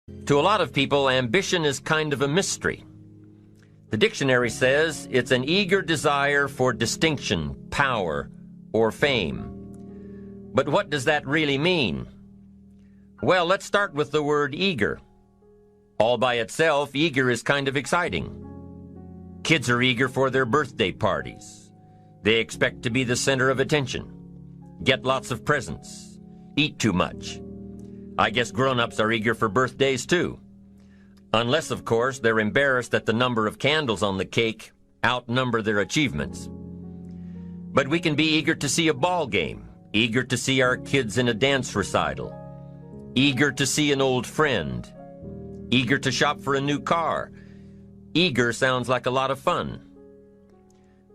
To a lot of people, ambition is kind of a mystery. The dictionary says it's an eager desire for distinction, power, or fame. But what does that really mean? Well, let's start with the word eager. All by itself, eager is kind of exciting. Kids are eager for their birthday parties. They expect to be the center of attention, get lots of presents, eat too much. I guess grown-ups are eager for birthdays too. Unless, of course, they're embarrassed that the number of candles on the cake outnumber their achievements. But we can be eager to see a ball game, eager to see our kids in a dance recital, eager to see an old friend, eager to shop for a new car. Eager sounds like a lot of fun.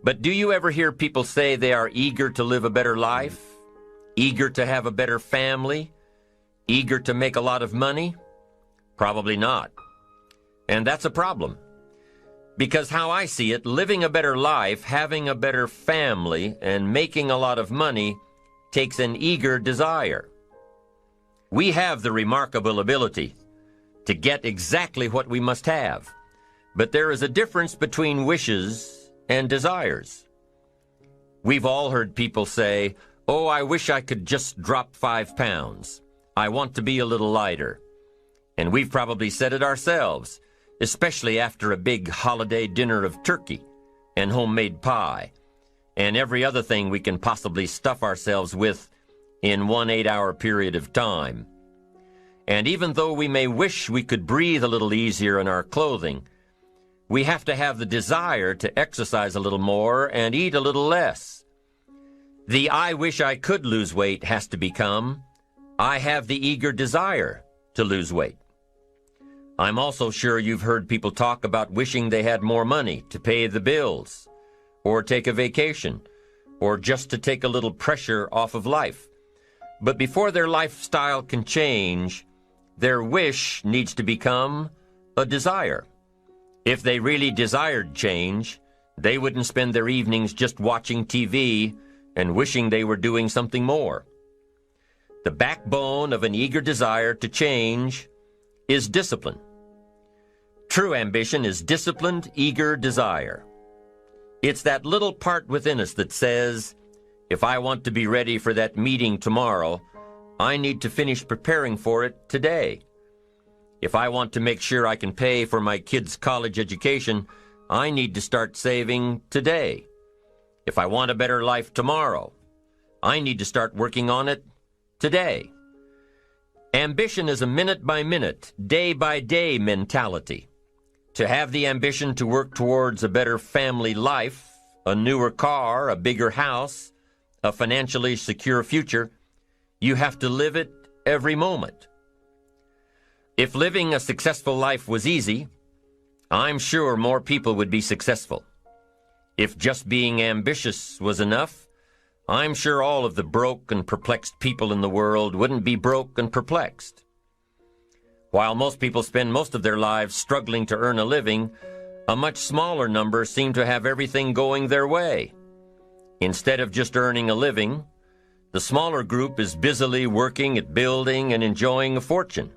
But do you ever hear people say they are eager to live a better life, eager to have a better family, eager to make a lot of money? Probably not. And that's a problem. Because how I see it, living a better life, having a better family, and making a lot of money takes an eager desire. We have the remarkable ability to get exactly what we must have. But there is a difference between wishes and desires. We've all heard people say, "Oh, I wish I could just drop 5 pounds. I want to be a little lighter." And we've probably said it ourselves, especially after a big holiday dinner of turkey and homemade pie and every other thing we can possibly stuff ourselves with in one 8-hour period of time. And even though we may wish we could breathe a little easier in our clothing, we have to have the desire to exercise a little more and eat a little less. The "I wish I could lose weight" has to become, "I have the eager desire to lose weight." I'm also sure you've heard people talk about wishing they had more money to pay the bills, or take a vacation, or just to take a little pressure off of life. But before their lifestyle can change, their wish needs to become a desire. If they really desired change, they wouldn't spend their evenings just watching TV and wishing they were doing something more. The backbone of an eager desire to change is discipline. True ambition is disciplined, eager desire. It's that little part within us that says, if I want to be ready for that meeting tomorrow, I need to finish preparing for it today. If I want to make sure I can pay for my kids' college education, I need to start saving today. If I want a better life tomorrow, I need to start working on it today. Ambition is a minute-by-minute, day-by-day mentality. To have the ambition to work towards a better family life, a newer car, a bigger house, a financially secure future, you have to live it every moment. If living a successful life was easy, I'm sure more people would be successful. If just being ambitious was enough, I'm sure all of the broke and perplexed people in the world wouldn't be broke and perplexed. While most people spend most of their lives struggling to earn a living, a much smaller number seem to have everything going their way. Instead of just earning a living, the smaller group is busily working at building and enjoying a fortune.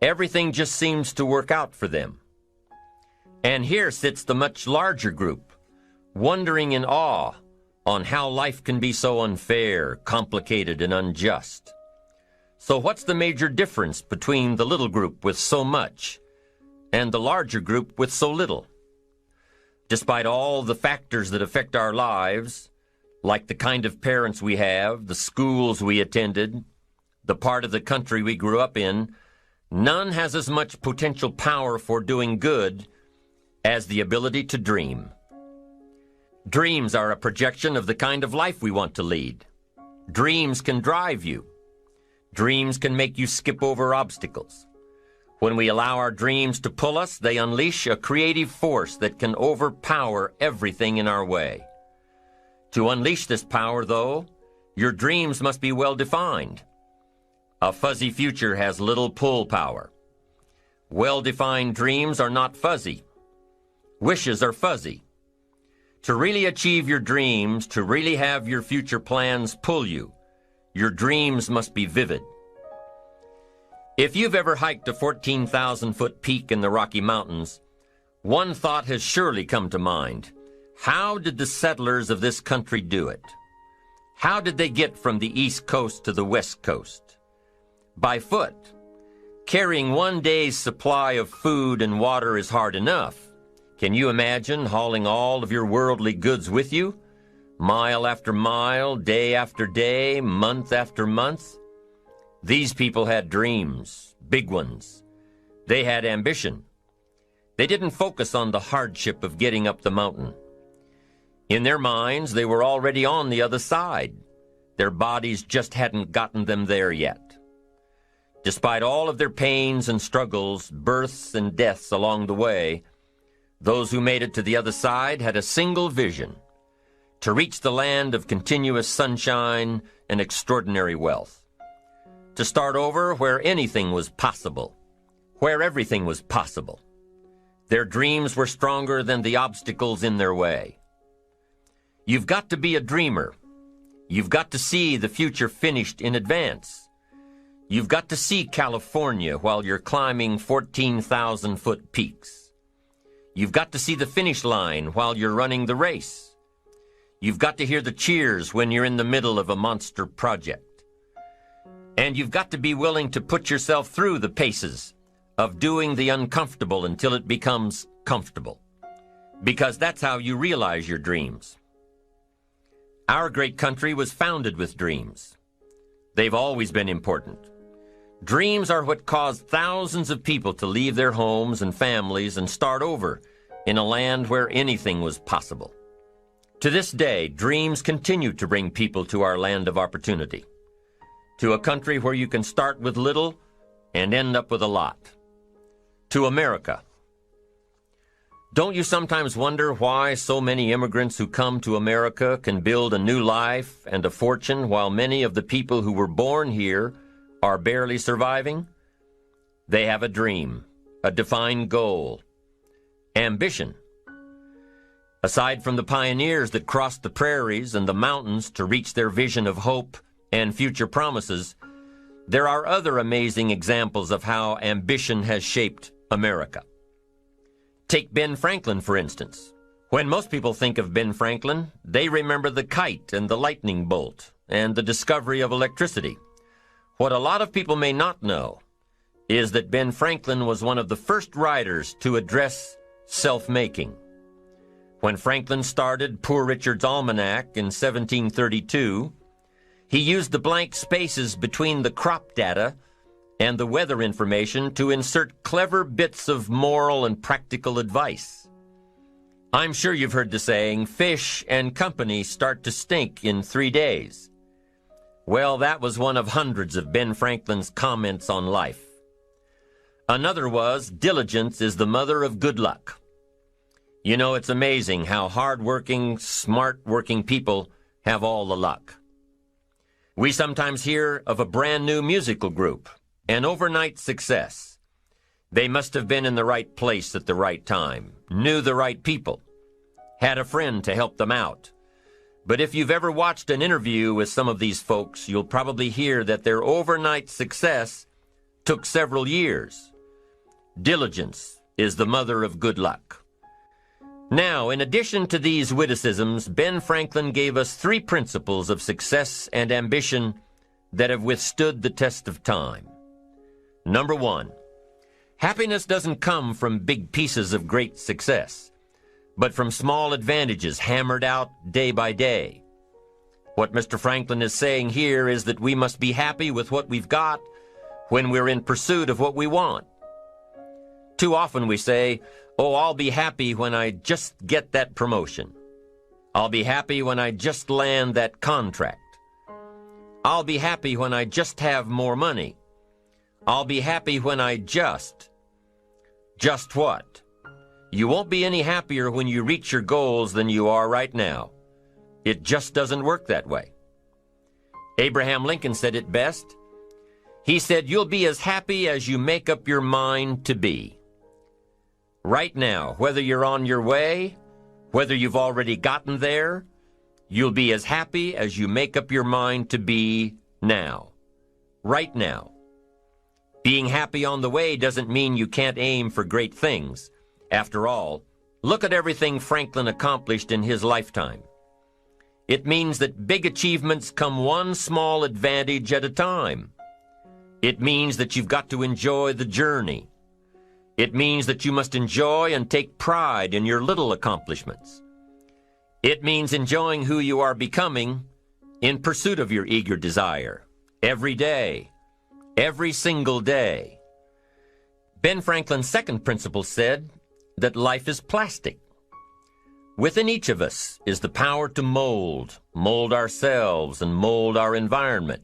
Everything just seems to work out for them. And here sits the much larger group, wondering in awe on how life can be so unfair, complicated, and unjust. So what's the major difference between the little group with so much and the larger group with so little? Despite all the factors that affect our lives, like the kind of parents we have, the schools we attended, the part of the country we grew up in, none has as much potential power for doing good as the ability to dream. Dreams are a projection of the kind of life we want to lead. Dreams can drive you. Dreams can make you skip over obstacles. When we allow our dreams to pull us, they unleash a creative force that can overpower everything in our way. To unleash this power, though, your dreams must be well defined. A fuzzy future has little pull power. Well-defined dreams are not fuzzy. Wishes are fuzzy. To really achieve your dreams, to really have your future plans pull you, your dreams must be vivid. If you've ever hiked a 14,000-foot peak in the Rocky Mountains, one thought has surely come to mind. How did the settlers of this country do it? How did they get from the East Coast to the West Coast? By foot. Carrying one day's supply of food and water is hard enough. Can you imagine hauling all of your worldly goods with you? Mile after mile, day after day, month after month? These people had dreams, big ones. They had ambition. They didn't focus on the hardship of getting up the mountain. In their minds, they were already on the other side. Their bodies just hadn't gotten them there yet. Despite all of their pains and struggles, births and deaths along the way, those who made it to the other side had a single vision: to reach the land of continuous sunshine and extraordinary wealth. To start over where anything was possible, where everything was possible. Their dreams were stronger than the obstacles in their way. You've got to be a dreamer. You've got to see the future finished in advance. You've got to see California while you're climbing 14,000-foot peaks. You've got to see the finish line while you're running the race. You've got to hear the cheers when you're in the middle of a monster project. And you've got to be willing to put yourself through the paces of doing the uncomfortable until it becomes comfortable. Because that's how you realize your dreams. Our great country was founded with dreams. They've always been important. Dreams are what caused thousands of people to leave their homes and families and start over in a land where anything was possible. To this day, dreams continue to bring people to our land of opportunity, to a country where you can start with little and end up with a lot, to America. Don't you sometimes wonder why so many immigrants who come to America can build a new life and a fortune while many of the people who were born here are barely surviving? They have a dream, a defined goal, ambition. Aside from the pioneers that crossed the prairies and the mountains to reach their vision of hope and future promises, there are other amazing examples of how ambition has shaped America. Take Ben Franklin, for instance. When most people think of Ben Franklin, they remember the kite and the lightning bolt and the discovery of electricity. What a lot of people may not know is that Ben Franklin was one of the first writers to address self-making. When Franklin started Poor Richard's Almanac in 1732, he used the blank spaces between the crop data and the weather information to insert clever bits of moral and practical advice. I'm sure you've heard the saying, fish and company start to stink in 3 days. Well, that was one of hundreds of Ben Franklin's comments on life. Another was, diligence is the mother of good luck. You know, it's amazing how hard-working, smart-working people have all the luck. We sometimes hear of a brand-new musical group, an overnight success. They must have been in the right place at the right time, knew the right people, had a friend to help them out. But if you've ever watched an interview with some of these folks, you'll probably hear that their overnight success took several years. Diligence is the mother of good luck. Now, in addition to these witticisms, Ben Franklin gave us 3 principles of success and ambition that have withstood the test of time. Number 1, happiness doesn't come from big pieces of great success, but from small advantages hammered out day by day. What Mr. Franklin is saying here is that we must be happy with what we've got when we're in pursuit of what we want. Too often we say, oh, I'll be happy when I just get that promotion. I'll be happy when I just land that contract. I'll be happy when I just have more money. I'll be happy when I just. Just what? You won't be any happier when you reach your goals than you are right now. It just doesn't work that way. Abraham Lincoln said it best. He said, you'll be as happy as you make up your mind to be. Right now, whether you're on your way, whether you've already gotten there, you'll be as happy as you make up your mind to be now. Right now. Being happy on the way doesn't mean you can't aim for great things. After all, look at everything Franklin accomplished in his lifetime. It means that big achievements come one small advantage at a time. It means that you've got to enjoy the journey. It means that you must enjoy and take pride in your little accomplishments. It means enjoying who you are becoming in pursuit of your eager desire, every day, every single day. Ben Franklin's second principle said that life is plastic. Within each of us is the power to mold ourselves and mold our environment.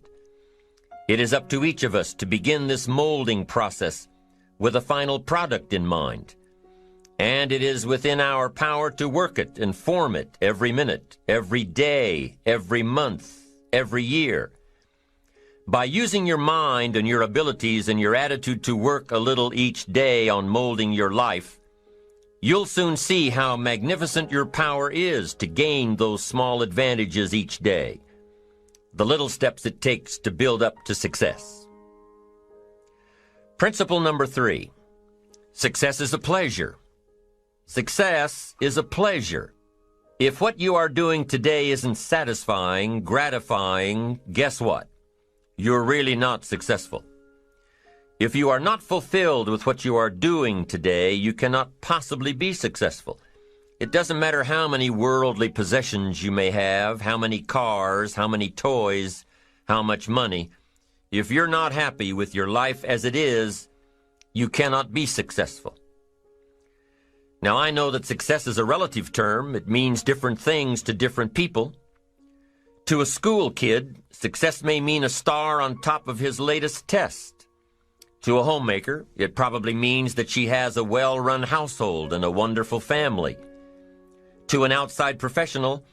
It is up to each of us to begin this molding process with a final product in mind. And it is within our power to work it and form it every minute, every day, every month, every year. By using your mind and your abilities and your attitude to work a little each day on molding your life, you'll soon see how magnificent your power is to gain those small advantages each day, the little steps it takes to build up to success. Principle number 3, success is a pleasure. Success is a pleasure. If what you are doing today isn't satisfying, gratifying, guess what? You're really not successful. If you are not fulfilled with what you are doing today, you cannot possibly be successful. It doesn't matter how many worldly possessions you may have, how many cars, how many toys, how much money. If you're not happy with your life as it is, you cannot be successful. Now, I know that success is a relative term. It means different things to different people. To a school kid, success may mean a star on top of his latest test. To a homemaker, it probably means that she has a well-run household and a wonderful family. To an outside professional,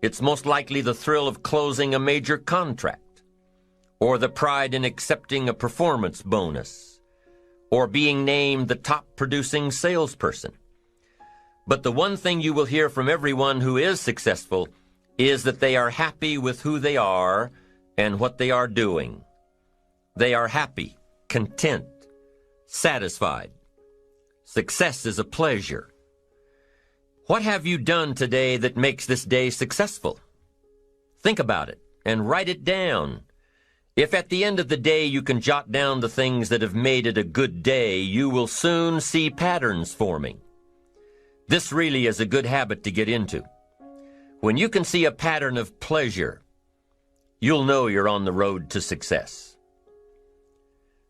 it's most likely the thrill of closing a major contract, or the pride in accepting a performance bonus, or being named the top producing salesperson. But the one thing you will hear from everyone who is successful is that they are happy with who they are and what they are doing. They are happy, content, satisfied. Success is a pleasure. What have you done today that makes this day successful? Think about it and write it down. If at the end of the day you can jot down the things that have made it a good day, you will soon see patterns forming. This really is a good habit to get into. When you can see a pattern of pleasure, you'll know you're on the road to success.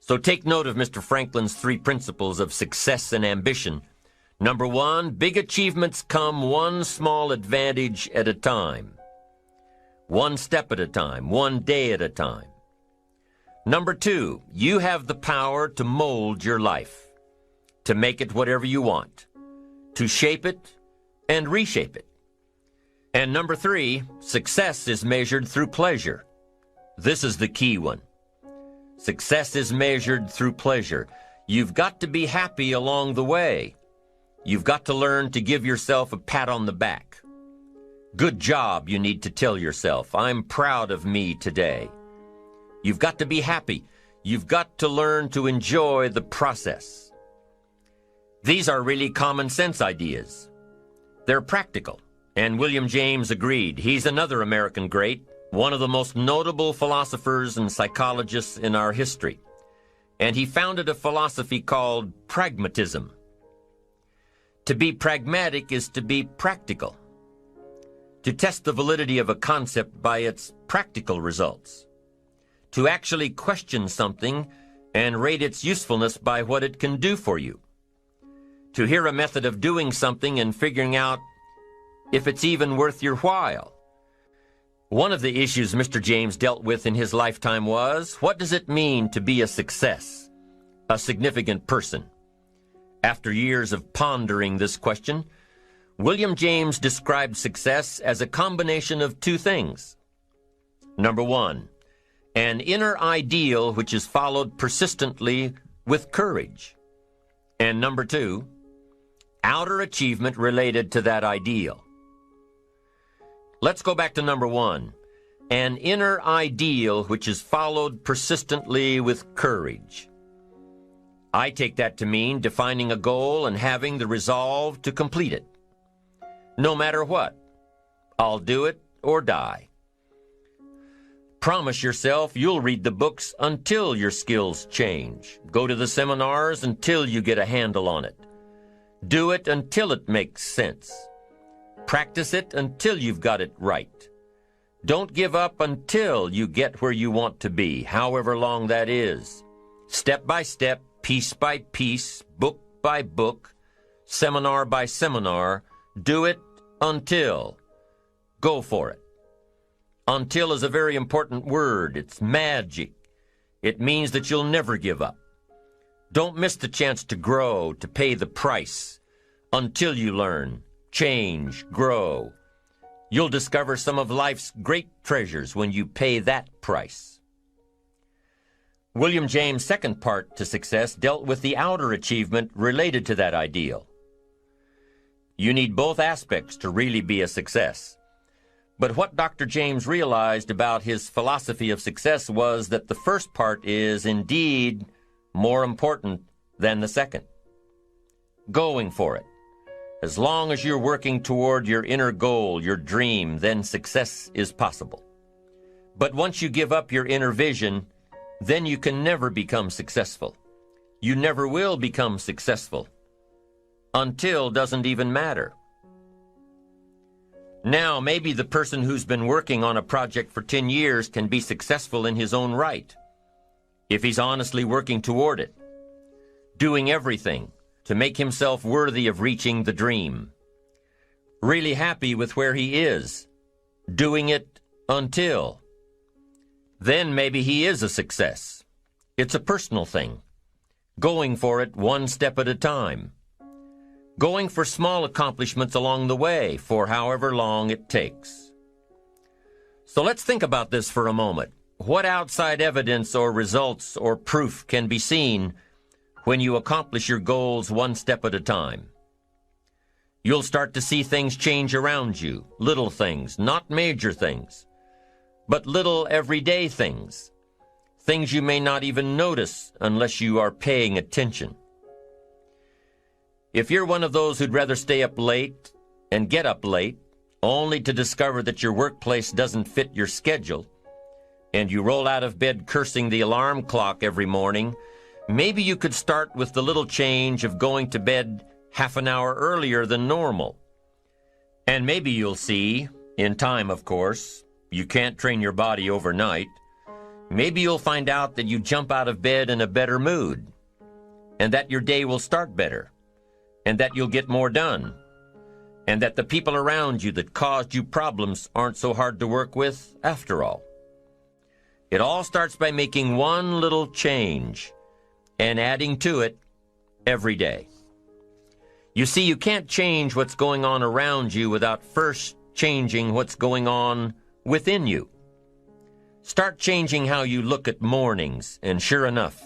So take note of Mr. Franklin's 3 principles of success and ambition. Number 1, big achievements come one small advantage at a time. One step at a time, one day at a time. Number 2, you have the power to mold your life, to make it whatever you want, to shape it and reshape it. And number 3, success is measured through pleasure. This is the key one. Success is measured through pleasure. You've got to be happy along the way. You've got to learn to give yourself a pat on the back. Good job, you need to tell yourself. I'm proud of me today. You've got to be happy. You've got to learn to enjoy the process. These are really common sense ideas. They're practical. And William James agreed. He's another American great, one of the most notable philosophers and psychologists in our history. And he founded a philosophy called pragmatism. To be pragmatic is to be practical, to test the validity of a concept by its practical results, to actually question something and rate its usefulness by what it can do for you, to hear a method of doing something and figuring out if it's even worth your while. One of the issues Mr. James dealt with in his lifetime was, what does it mean to be a success, a significant person? After years of pondering this question, William James described success as a combination of 2 things. Number 1, an inner ideal which is followed persistently with courage. And number 2, outer achievement related to that ideal. Let's go back to number 1, an inner ideal which is followed persistently with courage. I take that to mean defining a goal and having the resolve to complete it. No matter what, I'll do it or die. Promise yourself you'll read the books until your skills change. Go to the seminars until you get a handle on it. Do it until it makes sense. Practice it until you've got it right. Don't give up until you get where you want to be, however long that is. Step by step, piece by piece, book by book, seminar by seminar, do it until. Go for it. Until is a very important word. It's magic. It means that you'll never give up. Don't miss the chance to grow, to pay the price. Until you learn, change, grow. You'll discover some of life's great treasures when you pay that price. William James' second part to success dealt with the outer achievement related to that ideal. You need both aspects to really be a success. But what Dr. James realized about his philosophy of success was that the first part is indeed more important than the second. Going for it. As long as you're working toward your inner goal, your dream, then success is possible. But once you give up your inner vision, then you can never become successful. You never will become successful. Until doesn't even matter. Now, maybe the person who's been working on a project for 10 years can be successful in his own right, if he's honestly working toward it, doing everything to make himself worthy of reaching the dream, really happy with where he is, doing it until. Then maybe he is a success. It's a personal thing, going for it one step at a time. Going for small accomplishments along the way for however long it takes. So let's think about this for a moment. What outside evidence or results or proof can be seen when you accomplish your goals one step at a time? You'll start to see things change around you, little things, not major things, but little everyday things, things you may not even notice unless you are paying attention. If you're one of those who'd rather stay up late and get up late, only to discover that your workplace doesn't fit your schedule, and you roll out of bed cursing the alarm clock every morning, maybe you could start with the little change of going to bed half an hour earlier than normal. And maybe you'll see, in time of course, you can't train your body overnight, maybe you'll find out that you jump out of bed in a better mood, and that your day will start better, and that you'll get more done, and that the people around you that caused you problems aren't so hard to work with after all. It all starts by making one little change and adding to it every day. You see, you can't change what's going on around you without first changing what's going on within you. Start changing how you look at mornings, and sure enough,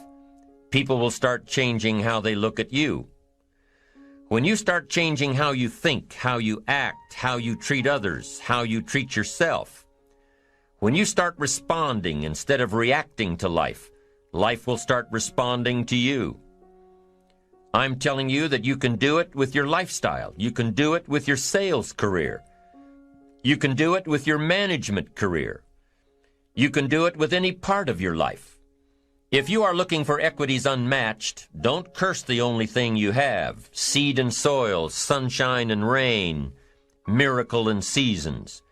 people will start changing how they look at you. When you start changing how you think, how you act, how you treat others, how you treat yourself, when you start responding instead of reacting to life, life will start responding to you. I'm telling you that you can do it with your lifestyle. You can do it with your sales career. You can do it with your management career. You can do it with any part of your life. If you are looking for equities unmatched, don't curse the only thing you have, seed and soil, sunshine and rain, miracle and seasons.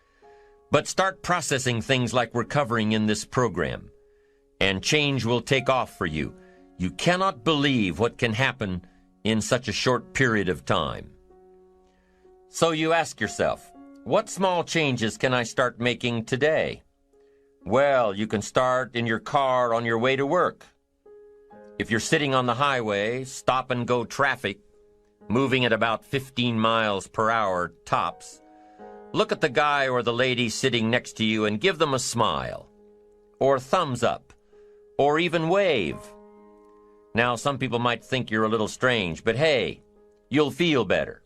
But start processing things like we're covering in this program, and change will take off for you. You cannot believe what can happen in such a short period of time. So you ask yourself, what small changes can I start making today? Well, you can start in your car on your way to work. If you're sitting on the highway, stop-and-go traffic, moving at about 15 miles per hour tops, look at the guy or the lady sitting next to you and give them a smile, or thumbs up, or even wave. Now, some people might think you're a little strange, but hey, you'll feel better.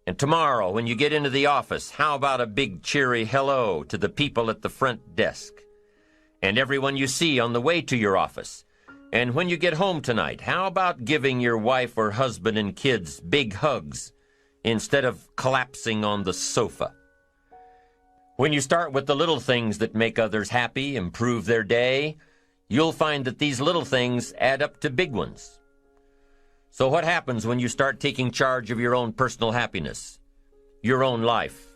And tomorrow, when you get into the office, how about a big cheery hello to the people at the front desk and everyone you see on the way to your office? And when you get home tonight, how about giving your wife or husband and kids big hugs instead of collapsing on the sofa? When you start with the little things that make others happy, improve their day, you'll find that these little things add up to big ones. So what happens when you start taking charge of your own personal happiness, your own life?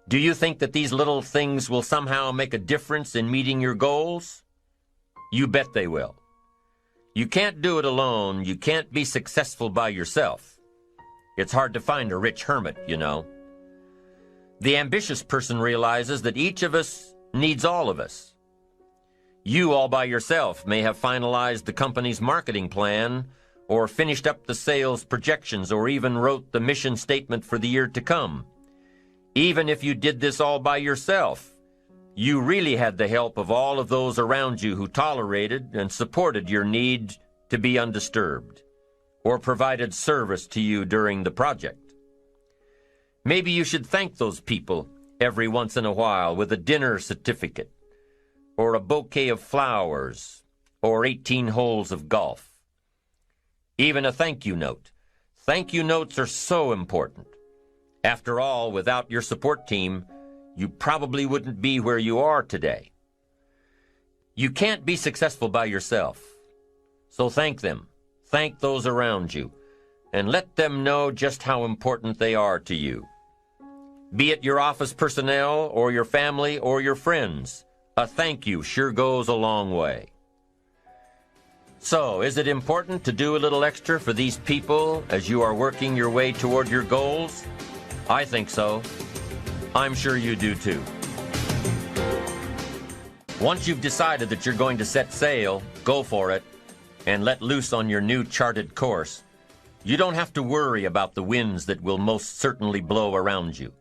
Do you think that these little things will somehow make a difference in meeting your goals? You bet they will. You can't do it alone. You can't be successful by yourself. It's hard to find a rich hermit, you know. The ambitious person realizes that each of us needs all of us. You all by yourself may have finalized the company's marketing plan, or finished up the sales projections, or even wrote the mission statement for the year to come. Even if you did this all by yourself, you really had the help of all of those around you who tolerated and supported your need to be undisturbed, or provided service to you during the project. Maybe you should thank those people every once in a while with a dinner certificate, or a bouquet of flowers, or 18 holes of golf. Even a thank you note. Thank you notes are so important. After all, without your support team, you probably wouldn't be where you are today. You can't be successful by yourself. So thank them. Thank those around you. And let them know just how important they are to you. Be it your office personnel or your family or your friends, a thank you sure goes a long way. So, is it important to do a little extra for these people as you are working your way toward your goals? I think so. I'm sure you do too. Once you've decided that you're going to set sail, go for it, and let loose on your new charted course. You don't have to worry about the winds that will most certainly blow around you,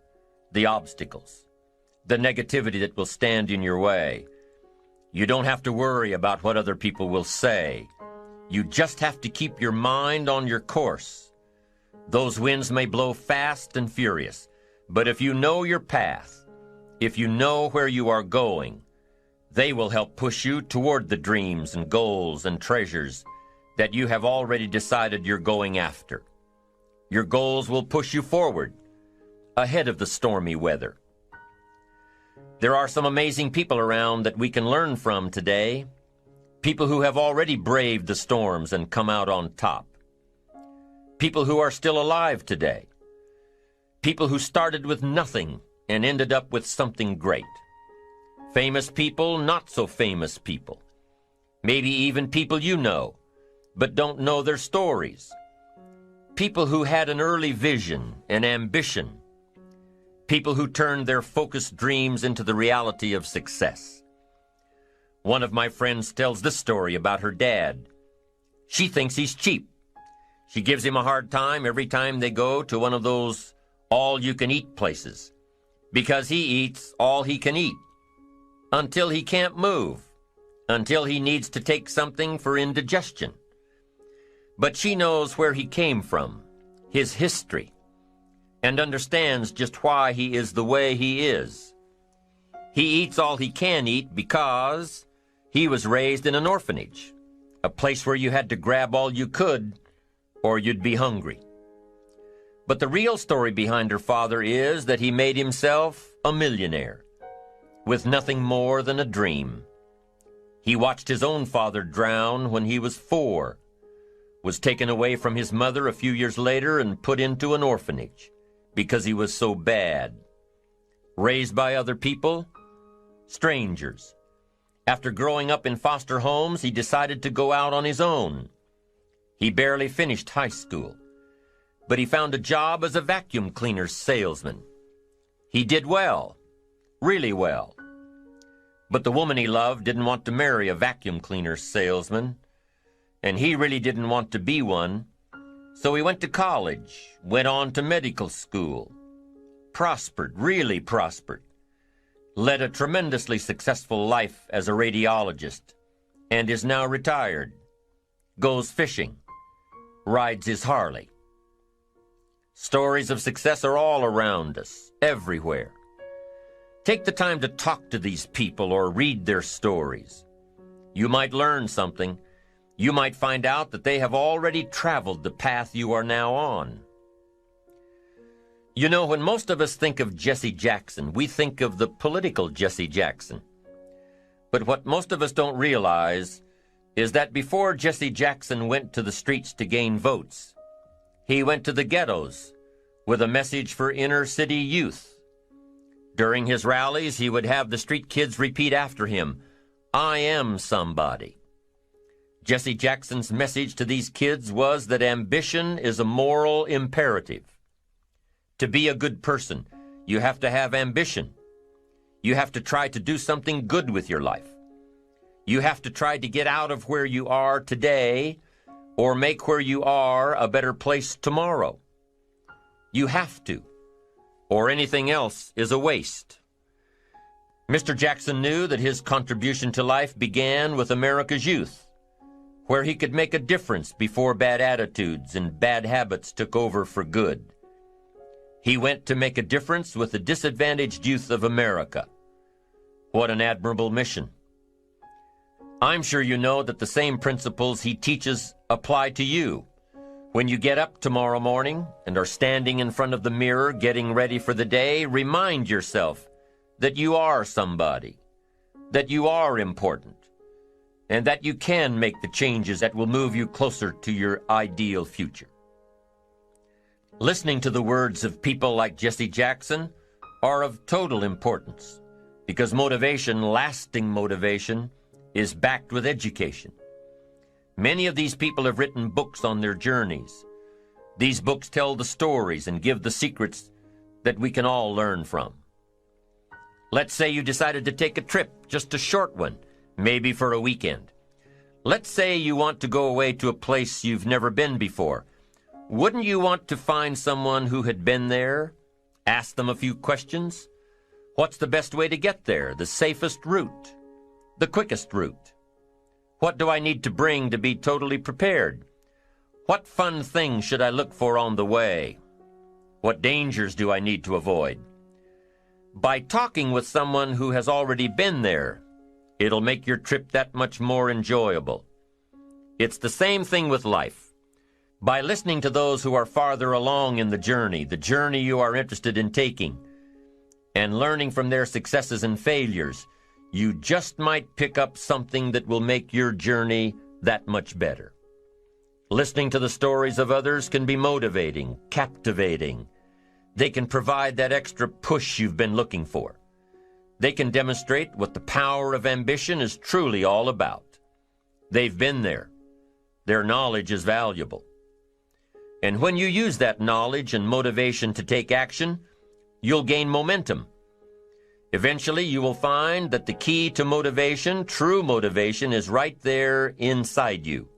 the obstacles, the negativity that will stand in your way. You don't have to worry about what other people will say. You just have to keep your mind on your course. Those winds may blow fast and furious, but if you know your path, if you know where you are going, they will help push you toward the dreams and goals and treasures that you have already decided you're going after. Your goals will push you forward, ahead of the stormy weather. There are some amazing people around that we can learn from today, people who have already braved the storms and come out on top, people who are still alive today, people who started with nothing and ended up with something great, famous people, not so famous people, maybe even people you know, but don't know their stories, people who had an early vision and ambition, people who turned their focused dreams into the reality of success. One of my friends tells this story about her dad. She thinks he's cheap. She gives him a hard time every time they go to one of those all-you-can-eat places, because he eats all he can eat, until he can't move, until he needs to take something for indigestion. But she knows where he came from, his history, and understands just why he is the way he is. He eats all he can eat because he was raised in an orphanage, a place where you had to grab all you could or you'd be hungry. But the real story behind her father is that he made himself a millionaire with nothing more than a dream. He watched his own father drown when he was 4, was taken away from his mother a few years later and put into an orphanage because he was so bad. Raised by other people, strangers. After growing up in foster homes, he decided to go out on his own. He barely finished high school, but he found a job as a vacuum cleaner salesman. He did well, really well. But the woman he loved didn't want to marry a vacuum cleaner salesman, and he really didn't want to be one. So he went to college, went on to medical school, prospered, really prospered, led a tremendously successful life as a radiologist, and is now retired, goes fishing, rides his Harley. Stories of success are all around us, everywhere. Take the time to talk to these people or read their stories. You might learn something. You might find out that they have already traveled the path you are now on. You know, when most of us think of Jesse Jackson, we think of the political Jesse Jackson. But what most of us don't realize is that before Jesse Jackson went to the streets to gain votes, he went to the ghettos with a message for inner city youth. During his rallies, he would have the street kids repeat after him, "I am somebody." Jesse Jackson's message to these kids was that ambition is a moral imperative. To be a good person, you have to have ambition. You have to try to do something good with your life. You have to try to get out of where you are today or make where you are a better place tomorrow. You have to, or anything else is a waste. Mr. Jackson knew that his contribution to life began with America's youth, where he could make a difference before bad attitudes and bad habits took over for good. He went to make a difference with the disadvantaged youth of America. What an admirable mission. I'm sure you know that the same principles he teaches apply to you. When you get up tomorrow morning and are standing in front of the mirror getting ready for the day, remind yourself that you are somebody, that you are important, and that you can make the changes that will move you closer to your ideal future. Listening to the words of people like Jesse Jackson are of total importance because motivation, lasting motivation, is backed with education. Many of these people have written books on their journeys. These books tell the stories and give the secrets that we can all learn from. Let's say you decided to take a trip, just a short one, maybe for a weekend. Let's say you want to go away to a place you've never been before. Wouldn't you want to find someone who had been there? Ask them a few questions. What's the best way to get there? The safest route? The quickest route? What do I need to bring to be totally prepared? What fun things should I look for on the way? What dangers do I need to avoid? By talking with someone who has already been there, it'll make your trip that much more enjoyable. It's the same thing with life. By listening to those who are farther along in the journey you are interested in taking, and learning from their successes and failures, you just might pick up something that will make your journey that much better. Listening to the stories of others can be motivating, captivating. They can provide that extra push you've been looking for. They can demonstrate what the power of ambition is truly all about. They've been there. Their knowledge is valuable. And when you use that knowledge and motivation to take action, you'll gain momentum. Eventually, you will find that the key to motivation, true motivation, is right there inside you.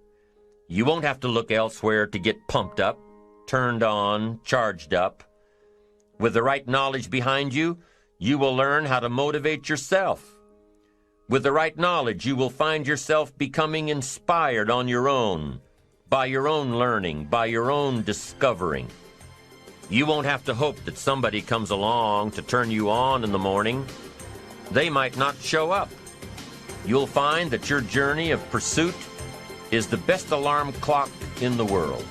You won't have to look elsewhere to get pumped up, turned on, charged up. With the right knowledge behind you, you will learn how to motivate yourself. With the right knowledge, you will find yourself becoming inspired on your own, by your own learning, by your own discovering. You won't have to hope that somebody comes along to turn you on in the morning. They might not show up. You'll find that your journey of pursuit is the best alarm clock in the world.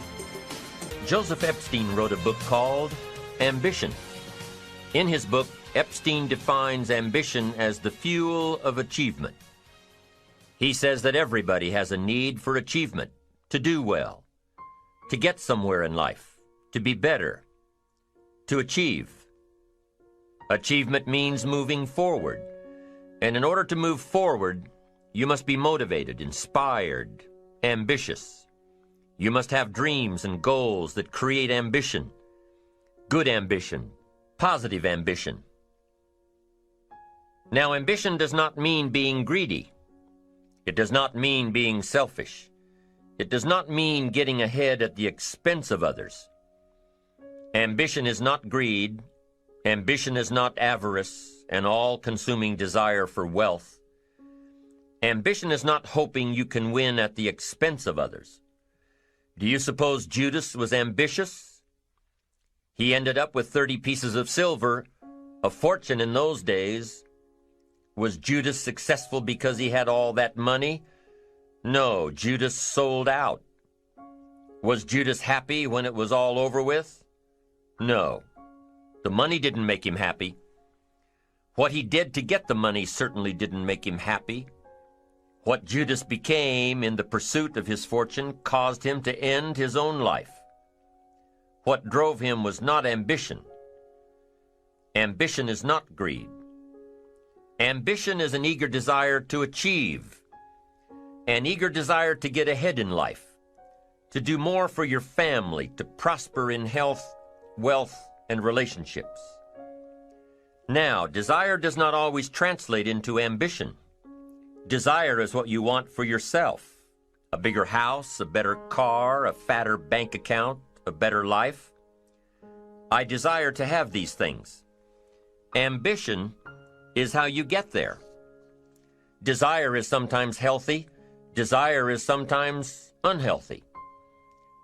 Joseph Epstein wrote a book called Ambition. In his book, Epstein defines ambition as the fuel of achievement. He says that everybody has a need for achievement, to do well, to get somewhere in life, to be better, to achieve. Achievement means moving forward. And in order to move forward, you must be motivated, inspired, ambitious. You must have dreams and goals that create ambition, good ambition, positive ambition. Now, ambition does not mean being greedy. It does not mean being selfish. It does not mean getting ahead at the expense of others. Ambition is not greed. Ambition is not avarice, an all-consuming desire for wealth. Ambition is not hoping you can win at the expense of others. Do you suppose Judas was ambitious? He ended up with 30 pieces of silver, a fortune in those days. Was Judas successful because he had all that money? No, Judas sold out. Was Judas happy when it was all over with? No. The money didn't make him happy. What he did to get the money certainly didn't make him happy. What Judas became in the pursuit of his fortune caused him to end his own life. What drove him was not ambition. Ambition is not greed. Ambition is an eager desire to achieve, an eager desire to get ahead in life, to do more for your family, to prosper in health, wealth, and relationships. Now, desire does not always translate into ambition. Desire is what you want for yourself. A bigger house, a better car, a fatter bank account, a better life. I desire to have these things. Ambition is how you get there. Desire is sometimes healthy. Desire is sometimes unhealthy.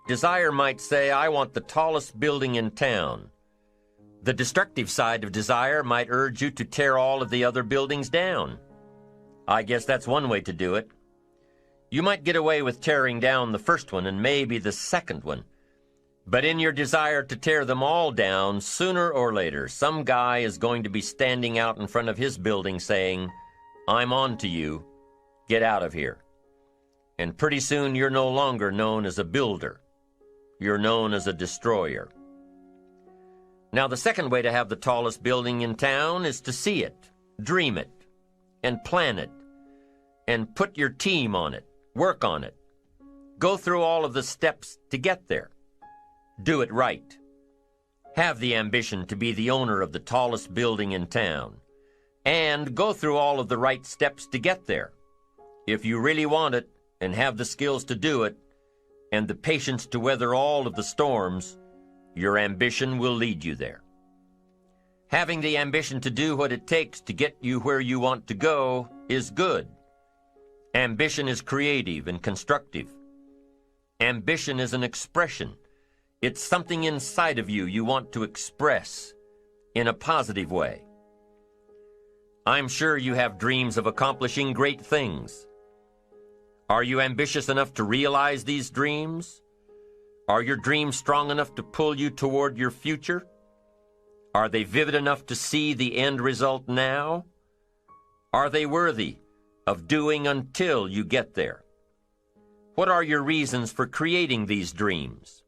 Desire might say, I want the tallest building in town. The destructive side of desire might urge you to tear all of the other buildings down. I guess that's one way to do it. You might get away with tearing down the first one and maybe the second one. But in your desire to tear them all down, sooner or later, some guy is going to be standing out in front of his building saying, I'm on to you. Get out of here. And pretty soon you're no longer known as a builder. You're known as a destroyer. Now, the second way to have the tallest building in town is to see it, dream it, and plan it, and put your team on it, work on it. Go through all of the steps to get there. Do it right. Have the ambition to be the owner of the tallest building in town, and go through all of the right steps to get there. If you really want it, and have the skills to do it, and the patience to weather all of the storms, your ambition will lead you there. Having the ambition to do what it takes to get you where you want to go is good. Ambition is creative and constructive. Ambition is an expression. It's something inside of you want to express in a positive way. I'm sure you have dreams of accomplishing great things. Are you ambitious enough to realize these dreams? Are your dreams strong enough to pull you toward your future? Are they vivid enough to see the end result now? Are they worthy of doing until you get there? What are your reasons for creating these dreams?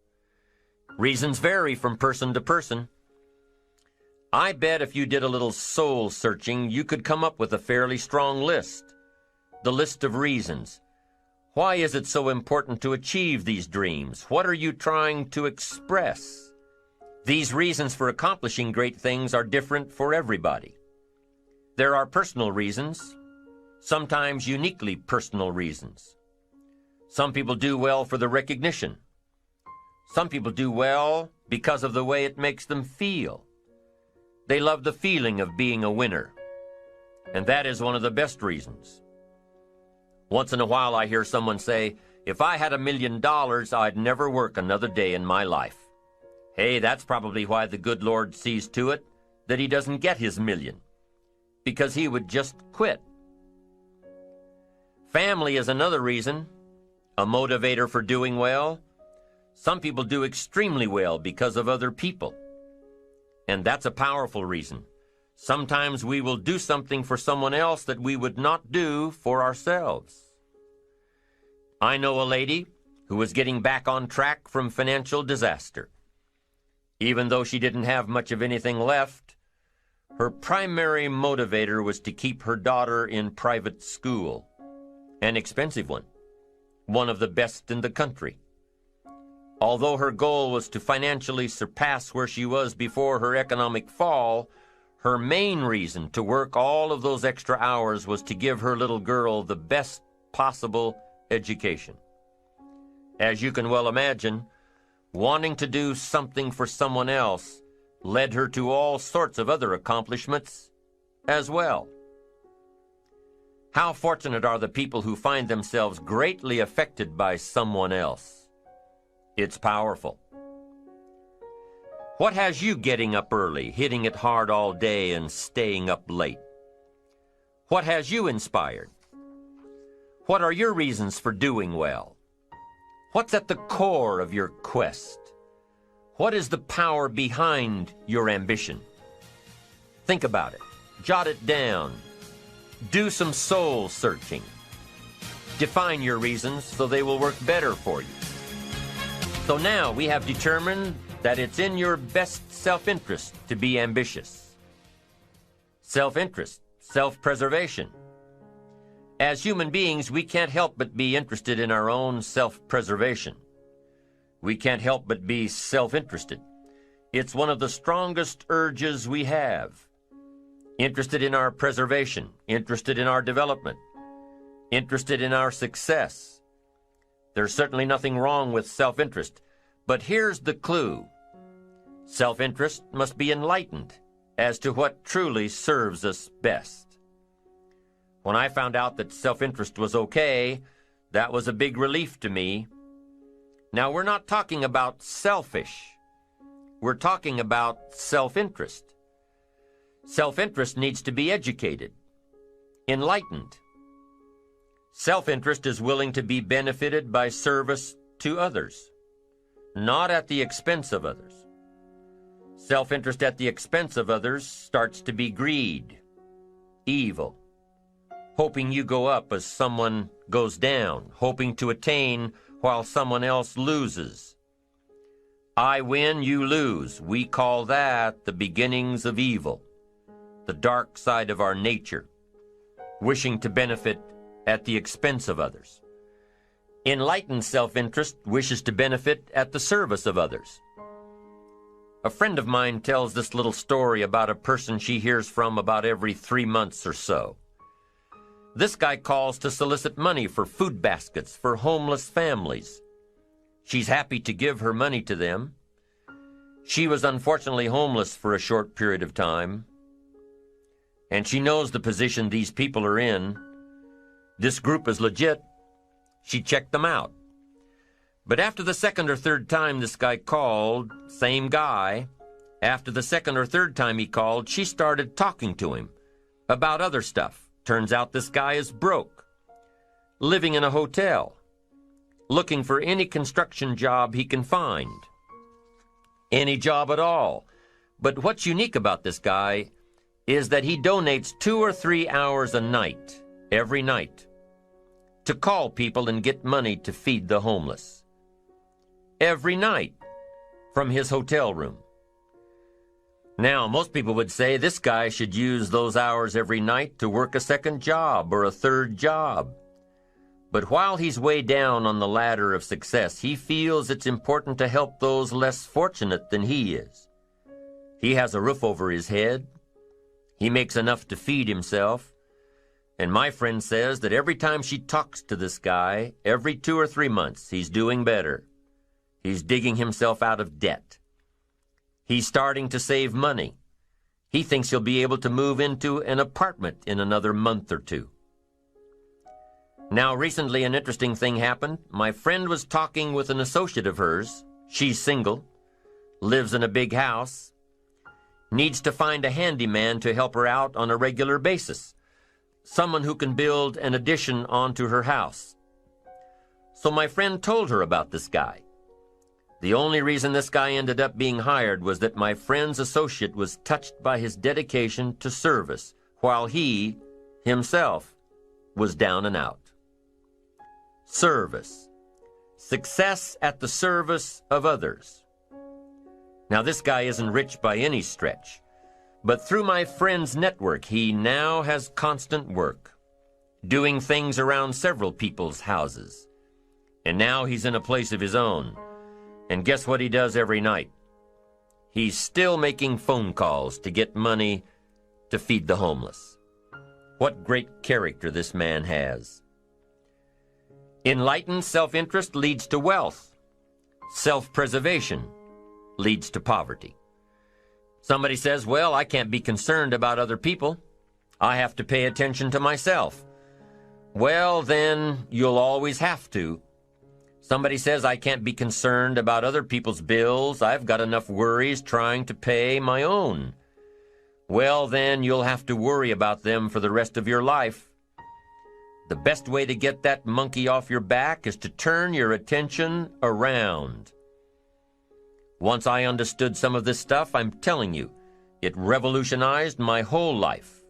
Reasons vary from person to person. I bet if you did a little soul searching, you could come up with a fairly strong list. The list of reasons. Why is it so important to achieve these dreams? What are you trying to express? These reasons for accomplishing great things are different for everybody. There are personal reasons, sometimes uniquely personal reasons. Some people do well for the recognition. Some people do well because of the way it makes them feel. They love the feeling of being a winner, and that is one of the best reasons. Once in a while I hear someone say, if I had $1 million, I'd never work another day in my life. Hey, that's probably why the good Lord sees to it that he doesn't get his million, because he would just quit. Family is another reason, a motivator for doing well. Some people do extremely well because of other people, and that's a powerful reason. Sometimes we will do something for someone else that we would not do for ourselves. I know a lady who was getting back on track from financial disaster. Even though she didn't have much of anything left, her primary motivator was to keep her daughter in private school, an expensive one of the best in the country. Although her goal was to financially surpass where she was before her economic fall, her main reason to work all of those extra hours was to give her little girl the best possible education. As you can well imagine, wanting to do something for someone else led her to all sorts of other accomplishments as well. How fortunate are the people who find themselves greatly affected by someone else. It's powerful. What has you getting up early, hitting it hard all day, and staying up late? What has you inspired? What are your reasons for doing well? What's at the core of your quest? What is the power behind your ambition? Think about it. Jot it down. Do some soul searching. Define your reasons so they will work better for you. So now we have determined that it's in your best self-interest to be ambitious. Self-interest, self-preservation. As human beings, we can't help but be interested in our own self-preservation. We can't help but be self-interested. It's one of the strongest urges we have. Interested in our preservation, interested in our development, interested in our success. There's certainly nothing wrong with self-interest, but here's the clue. Self-interest must be enlightened as to what truly serves us best. When I found out that self-interest was okay, that was a big relief to me. Now, we're not talking about selfish. We're talking about self-interest. Self-interest needs to be educated, enlightened. Self-interest is willing to be benefited by service to others, not at the expense of others. Self-interest at the expense of others starts to be greed, evil, hoping you go up as someone goes down, hoping to attain while someone else loses. I win, you lose. We call that the beginnings of evil, the dark side of our nature, wishing to benefit at the expense of others. Enlightened self-interest wishes to benefit at the service of others. A friend of mine tells this little story about a person she hears from about every 3 months or so. This guy calls to solicit money for food baskets for homeless families. She's happy to give her money to them. She was unfortunately homeless for a short period of time, and she knows the position these people are in. This group is legit. She checked them out. But after the second or third time this guy called, same guy, after the second or third time he called, she started talking to him about other stuff. Turns out this guy is broke, living in a hotel, looking for any construction job he can find. Any job at all. But what's unique about this guy is that he donates 2 or 3 hours a night, every night, to call people and get money to feed the homeless. Every night, from his hotel room. Now, most people would say this guy should use those hours every night to work a second job or a third job. But while he's way down on the ladder of success, he feels it's important to help those less fortunate than he is. He has a roof over his head. He makes enough to feed himself. And my friend says that every time she talks to this guy, every 2 or 3 months, he's doing better. He's digging himself out of debt. He's starting to save money. He thinks he'll be able to move into an apartment in another month or 2. Now, recently an interesting thing happened. My friend was talking with an associate of hers. She's single, lives in a big house, needs to find a handyman to help her out on a regular basis, someone who can build an addition onto her house. So my friend told her about this guy. The only reason this guy ended up being hired was that my friend's associate was touched by his dedication to service, while he, himself, was down and out. Service. Success at the service of others. Now, this guy isn't rich by any stretch, but through my friend's network, he now has constant work, doing things around several people's houses. And now he's in a place of his own. And guess what he does every night? He's still making phone calls to get money to feed the homeless. What great character this man has. Enlightened self-interest leads to wealth. Self-preservation leads to poverty. Somebody says, well, I can't be concerned about other people. I have to pay attention to myself. Well, then you'll always have to. Somebody says I can't be concerned about other people's bills. I've got enough worries trying to pay my own. Well, then you'll have to worry about them for the rest of your life. The best way to get that monkey off your back is to turn your attention around. Once I understood some of this stuff, I'm telling you, it revolutionized my whole life.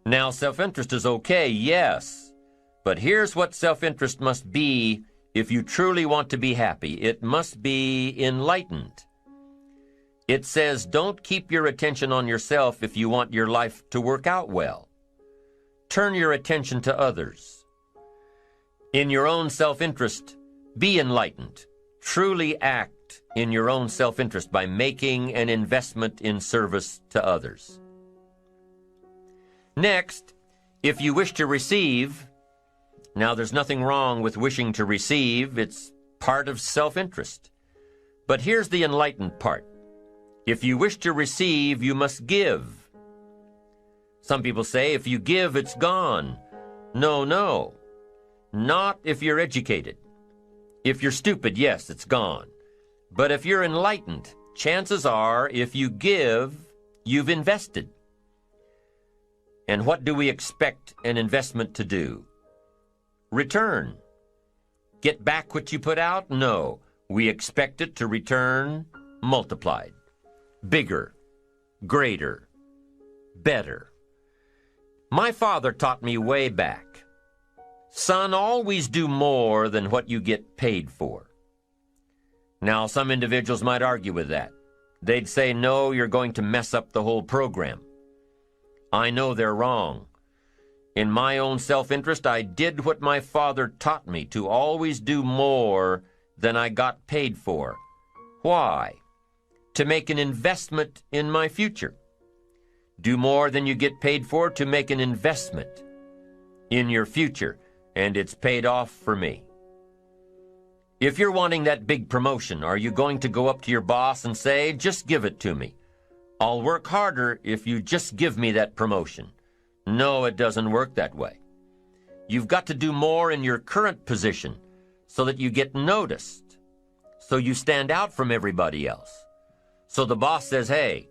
Now, self-interest is okay, yes, but here's what self-interest must be if you truly want to be happy. It must be enlightened. It says, don't keep your attention on yourself if you want your life to work out well. Turn your attention to others. In your own self-interest, be enlightened. Truly act in your own self-interest by making an investment in service to others. Next, if you wish to receive, now there's nothing wrong with wishing to receive. It's part of self-interest. But here's the enlightened part. If you wish to receive, you must give. Some people say, if you give, it's gone. No. Not if you're educated. If you're stupid, yes, it's gone. But if you're enlightened, chances are, if you give, you've invested. And what do we expect an investment to do? Return. Get back what you put out? No. We expect it to return multiplied. Bigger. Greater. Better. My father taught me way back, son, always do more than what you get paid for. Now, some individuals might argue with that. They'd say, no, you're going to mess up the whole program. I know they're wrong. In my own self-interest, I did what my father taught me, to always do more than I got paid for. Why? To make an investment in my future. Do more than you get paid for to make an investment in your future, and it's paid off for me. If you're wanting that big promotion, are you going to go up to your boss and say, just give it to me? I'll work harder if you just give me that promotion. No, it doesn't work that way. You've got to do more in your current position so that you get noticed, so you stand out from everybody else. So the boss says, hey,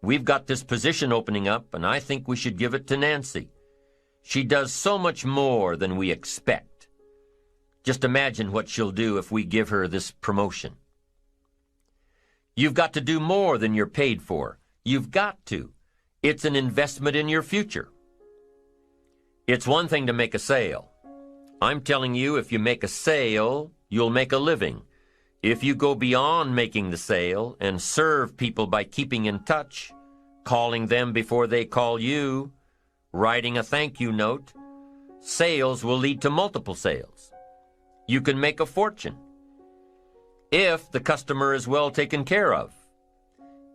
we've got this position opening up, and I think we should give it to Nancy. She does so much more than we expect. Just imagine what she'll do if we give her this promotion. You've got to do more than you're paid for. You've got to. It's an investment in your future. It's one thing to make a sale. I'm telling you, if you make a sale, you'll make a living. If you go beyond making the sale and serve people by keeping in touch, calling them before they call you, writing a thank you note, sales will lead to multiple sales. You can make a fortune if the customer is well taken care of.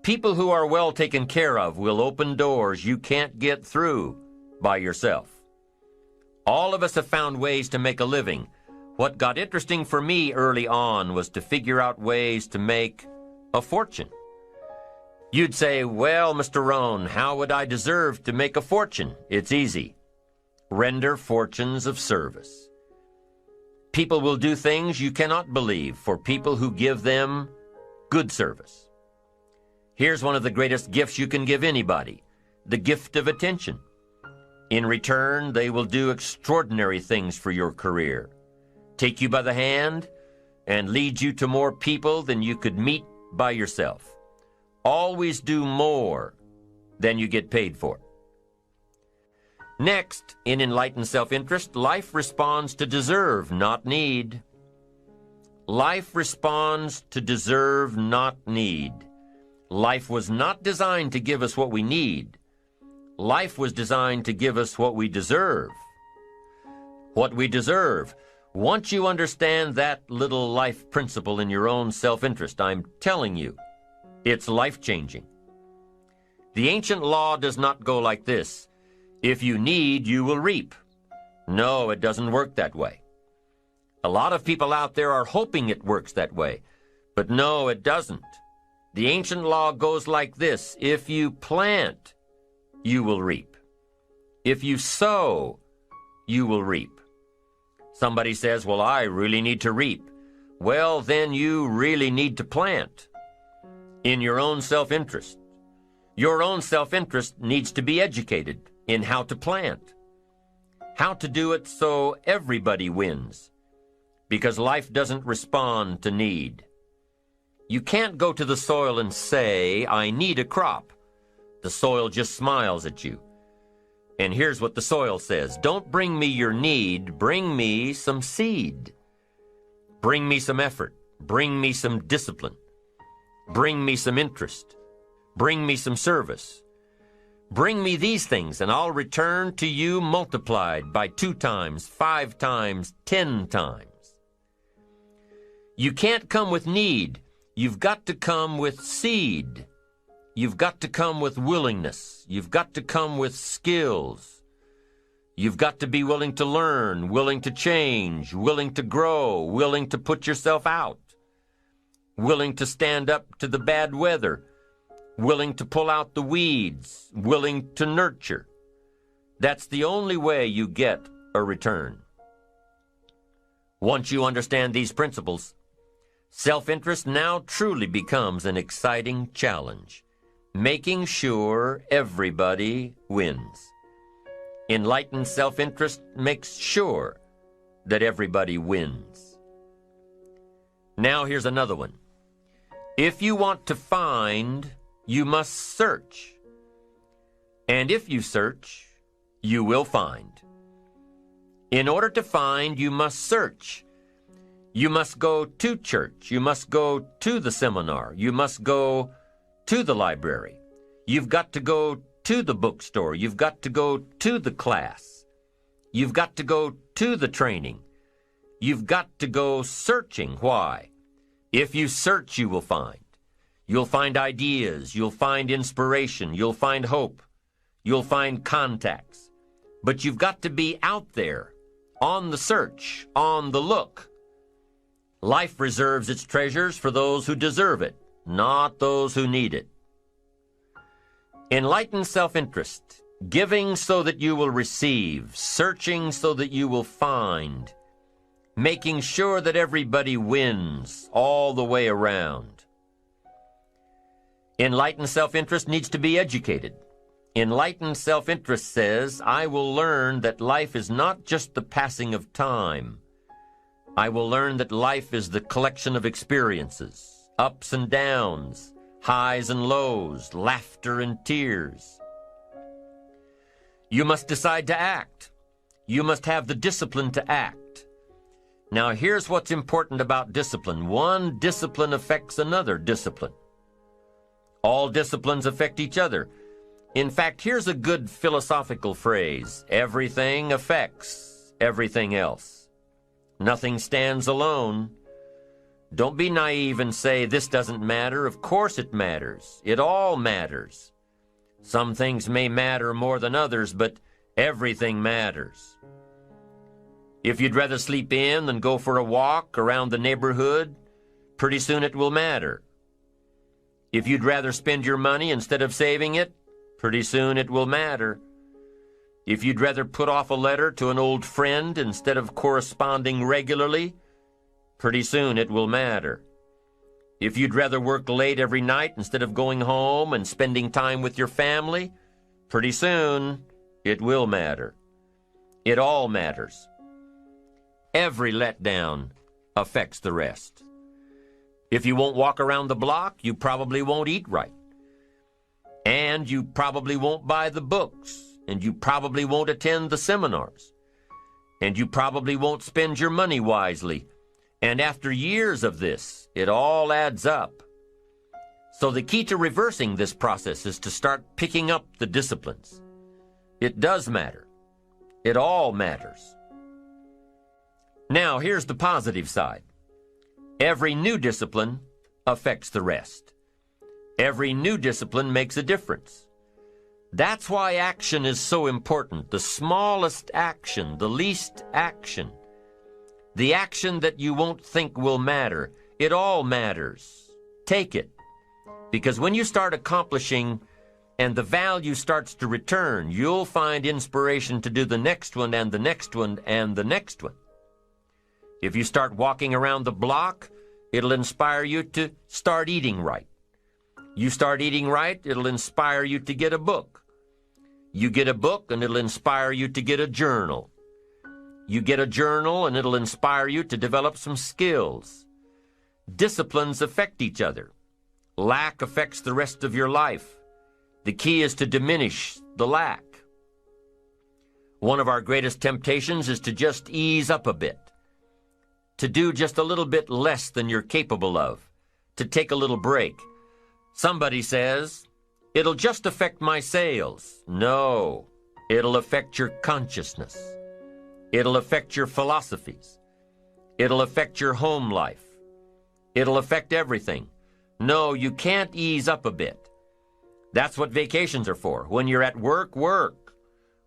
People who are well taken care of will open doors you can't get through by yourself. All of us have found ways to make a living. What got interesting for me early on was to figure out ways to make a fortune. You'd say, well, Mr. Rohn, how would I deserve to make a fortune? It's easy. Render fortunes of service. People will do things you cannot believe for people who give them good service. Here's one of the greatest gifts you can give anybody, the gift of attention. In return, they will do extraordinary things for your career, take you by the hand, and lead you to more people than you could meet by yourself. Always do more than you get paid for. Next, in enlightened self-interest, life responds to deserve, not need. Life responds to deserve, not need. Life was not designed to give us what we need. Life was designed to give us what we deserve. What we deserve. Once you understand that little life principle in your own self-interest, I'm telling you, it's life-changing. The ancient law does not go like this. If you need, you will reap. No, it doesn't work that way. A lot of people out there are hoping it works that way, but no, it doesn't. The ancient law goes like this. If you plant, you will reap. If you sow, you will reap. Somebody says, well, I really need to reap. Well, then you really need to plant in your own self-interest. Your own self-interest needs to be educated in how to plant. How to do it so everybody wins, because life doesn't respond to need. You can't go to the soil and say, I need a crop. The soil just smiles at you. And here's what the soil says: don't bring me your need, bring me some seed. Bring me some effort, bring me some discipline, bring me some interest, bring me some service. Bring me these things, and I'll return to you multiplied by 2 times, 5 times, 10 times. You can't come with need. You've got to come with seed. You've got to come with willingness. You've got to come with skills. You've got to be willing to learn, willing to change, willing to grow, willing to put yourself out, willing to stand up to the bad weather, willing to pull out the weeds, willing to nurture. That's the only way you get a return. Once you understand these principles, self-interest now truly becomes an exciting challenge, making sure everybody wins. Enlightened self-interest makes sure that everybody wins. Now here's another one. If you want to find, you must search. And if you search, you will find. In order to find, you must search. You must go to church. You must go to the seminar. You must go to the library. You've got to go to the bookstore. You've got to go to the class. You've got to go to the training. You've got to go searching. Why? If you search, you will find. You'll find ideas. You'll find inspiration. You'll find hope. You'll find contacts. But you've got to be out there, on the search, on the look. Life reserves its treasures for those who deserve it, not those who need it. Enlightened self-interest, giving so that you will receive, searching so that you will find, making sure that everybody wins all the way around. Enlightened self-interest needs to be educated. Enlightened self-interest says, I will learn that life is not just the passing of time. I will learn that life is the collection of experiences, ups and downs, highs and lows, laughter and tears. You must decide to act. You must have the discipline to act. Now here's what's important about discipline. One discipline affects another discipline. All disciplines affect each other. In fact, here's a good philosophical phrase. Everything affects everything else. Nothing stands alone. Don't be naive and say, this doesn't matter. Of course it matters. It all matters. Some things may matter more than others, but everything matters. If you'd rather sleep in than go for a walk around the neighborhood, pretty soon it will matter. If you'd rather spend your money instead of saving it, pretty soon it will matter. If you'd rather put off a letter to an old friend instead of corresponding regularly, pretty soon it will matter. If you'd rather work late every night instead of going home and spending time with your family, pretty soon it will matter. It all matters. Every letdown affects the rest. If you won't walk around the block, you probably won't eat right. And you probably won't buy the books. And you probably won't attend the seminars. And you probably won't spend your money wisely. And after years of this, it all adds up. So the key to reversing this process is to start picking up the disciplines. It does matter. It all matters. Now, here's the positive side. Every new discipline affects the rest. Every new discipline makes a difference. That's why action is so important. The smallest action, the least action. The action that you won't think will matter. It all matters. Take it. Because when you start accomplishing and the value starts to return, you'll find inspiration to do the next one and the next one and the next one. If you start walking around the block, it'll inspire you to start eating right. You start eating right, it'll inspire you to get a book. You get a book, and it'll inspire you to get a journal. You get a journal and it'll inspire you to develop some skills. Disciplines affect each other. Lack affects the rest of your life. The key is to diminish the lack. One of our greatest temptations is to just ease up a bit, to do just a little bit less than you're capable of, to take a little break. Somebody says, "It'll just affect my sales." No, it'll affect your consciousness. It'll affect your philosophies. It'll affect your home life. It'll affect everything. No, you can't ease up a bit. That's what vacations are for. When you're at work, work.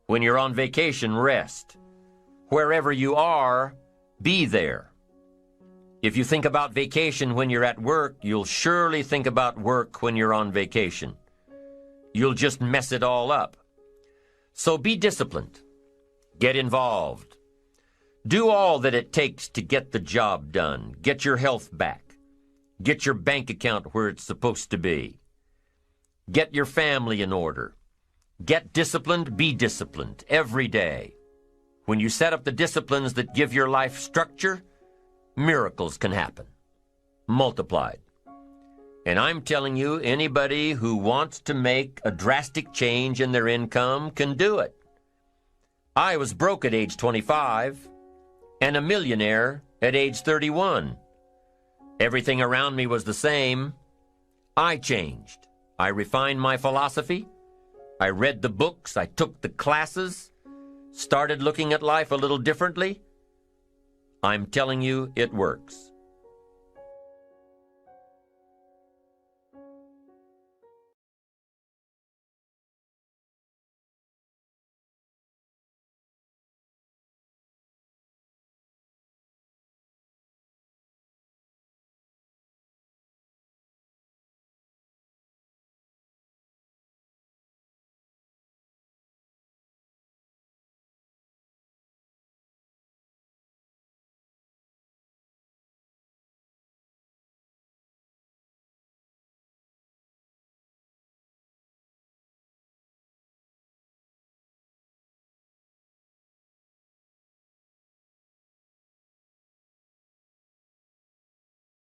When you're on vacation, rest. Wherever you are, be there. If you think about vacation when you're at work, you'll surely think about work when you're on vacation. You'll just mess it all up. So be disciplined. Get involved. Do all that it takes to get the job done. Get your health back. Get your bank account where it's supposed to be. Get your family in order. Get disciplined, be disciplined every day. When you set up the disciplines that give your life structure, miracles can happen, multiplied. And I'm telling you, anybody who wants to make a drastic change in their income can do it. I was broke at age 25 and a millionaire at age 31. Everything around me was the same. I changed. I refined my philosophy. I read the books. I took the classes. Started looking at life a little differently. I'm telling you, it works.